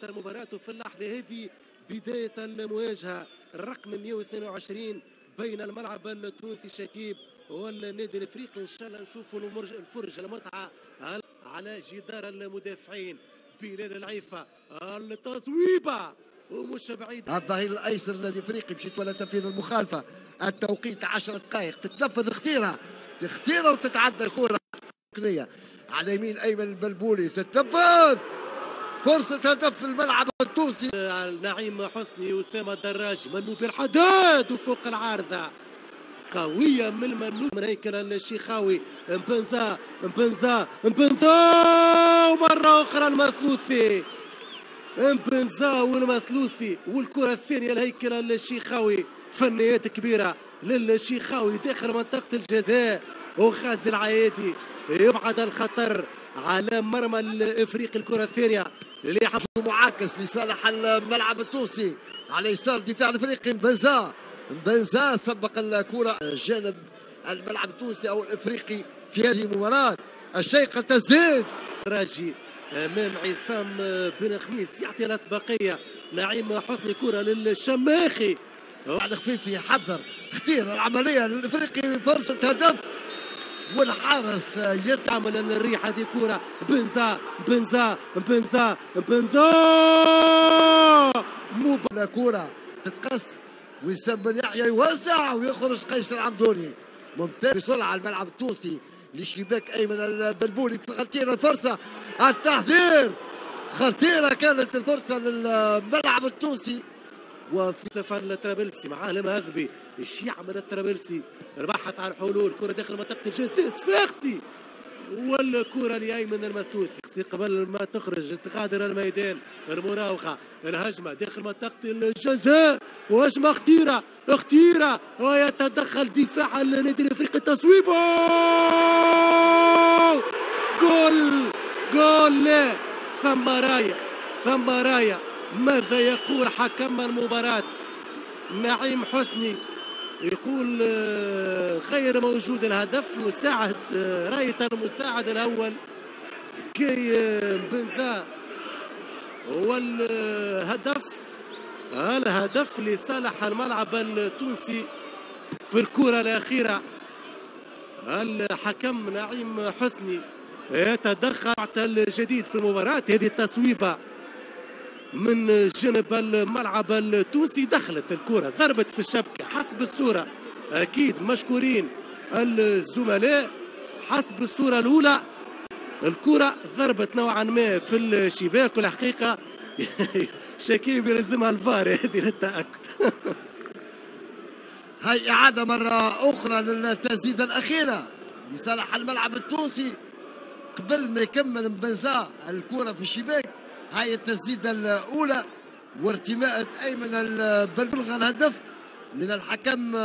المباراة في اللحظة هذه بداية المواجهة الرقم 122 بين الملعب التونسي شكيب والنادي الافريقي. ان شاء الله نشوفوا الفرجة المتعة على جدار المدافعين. بلال العيفة التصويبة ومش بعيد. الظهير الايسر الذي افريقي مشيت ولا تنفيذ المخالفه. التوقيت 10 دقائق تتنفذ اختيره وتتعدى الكره على يمين ايمن البلبولي. تتنفذ فرصه هدف في الملعب التونسي. نعيم حسني اسامه الدراج منوب الحداد وفوق العارضه قويه من المنوب من هيكل الشيخاوي. مبنزا ومره اخرى المثلوثي. مبنزا والمثلوثي والكره الثانيه الهيكل الشيخاوي. فنيات كبيره للشيخاوي داخل منطقه الجزاء وخازي العيادي يبعد الخطر على مرمى الافريقي. الكره الثانيه اللي حصل معاكس لصالح الملعب التونسي على يسار الدفاع الافريقي. مبنزا سبق الكره جانب الملعب التونسي او الافريقي في هذه المباراه. الشيء قد تزيد راجي امام عصام بن خميس يعطي الاسبقيه. نعيم حسني كره للشماخي على خفيف يحذر اختير العمليه للافريقي فرصه هدف والحارس يتعمل الريحه دي. كره بنزا مو كره تتقص وسام بن يحيى يوزع ويخرج قيس العمدوني ممتاز بسرعه الملعب التونسي لشباك ايمن البلبولي. خطيره الفرصه التحذير خطيره كانت الفرصه للملعب التونسي. وفي سفر الترابلسي معاه المهذبي ايش يعمل الترابلسي. بحث عن حلول كره داخل منطقه الجزاء سفاخسي والكره لايمن المثلوثي قبل ما تخرج تغادر الميدان. المراوغه الهجمه داخل منطقه الجزاء وهجمه اختيره ويتدخل دفاع النادي الافريقي. تصويبه جول لا ثم رايه. ماذا يقول حكم المباراة؟ نعيم حسني يقول غير موجود الهدف. مساعد راية المساعد الأول كي بنزا والهدف لصالح الملعب التونسي في الكرة الأخيرة. الحكم نعيم حسني يتدخل الجديد في المباراة. هذه التصويبة من جانب الملعب التونسي دخلت الكرة ضربت في الشبكة حسب الصورة. أكيد مشكورين الزملاء. حسب الصورة الأولى الكرة ضربت نوعا ما في الشباك والحقيقة شكيب يلزمها الفار هذه للتأكد. هاي إعادة مرة أخرى للتسديدة الأخيرة لصالح الملعب التونسي قبل ما يكمل مبنزا الكرة في الشباك. هاي التسديدة الأولى وارتماء أيمن البلبلغ الهدف من الحكم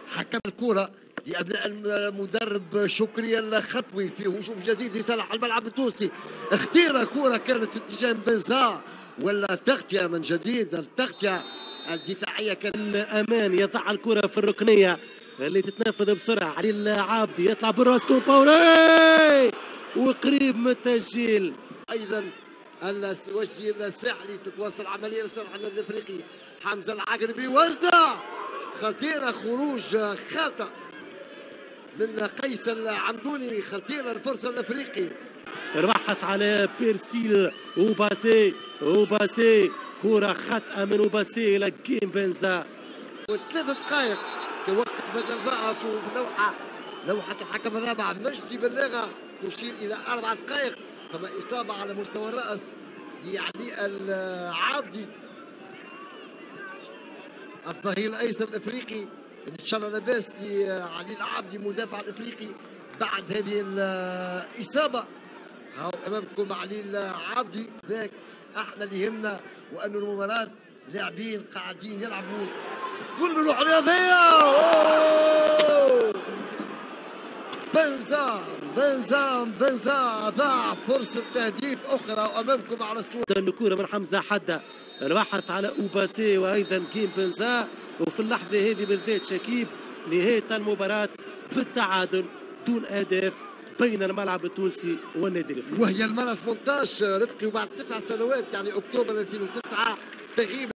حكم الكرة لأبناء المدرب شكري الخطوي في هجوم جديد لصالح الملعب التونسي. اختير كرة كانت في اتجاه بنزا ولا تغطية من جديد. التغطية الدفاعية كان الأمان يضع الكرة في الركنية اللي تتنفذ بسرعة. علي العابدي يطلع بالراس كومباوري وقريب من التسجيل. ايضا الوجه الساحلي تتواصل عمليه لصالح النادي الافريقي. حمزه العقربي وزع خطيره خروج خاطئ من قيس العمدوني. خطيره الفرصه الافريقي. بحث على بيرسيل وباسي كره خاطئه من وباسي الى كيم بنزا. وثلاث دقائق وقت بدل ضغط لوحه الحكم الرابع مجدي بلاغه تشير الى 4 دقائق. فما إصابة على مستوى الرأس لعلي العابدي الظهير الأيسر الأفريقي. إن شاء الله لاباس لعلي العابدي مدافع الأفريقي بعد هذه الإصابة. هاو أمامكم علي العابدي. ذاك احنا اللي يهمنا وأن المباراة لاعبين قاعدين يلعبوا كل روح رياضية. بنزا ضاع فرصة تهديف أخرى وأمامكم على الصورة. الكرة من حمزة حدة البحث على أوباسي وأيضا كيم بنزا. وفي اللحظة هذه بالذات شكيب نهاية المباراة بالتعادل دون أهداف بين الملعب التونسي والنادي الافريقي. وهي المرة 18 رفقي، وبعد 9 سنوات يعني اكتوبر 2009 تغيب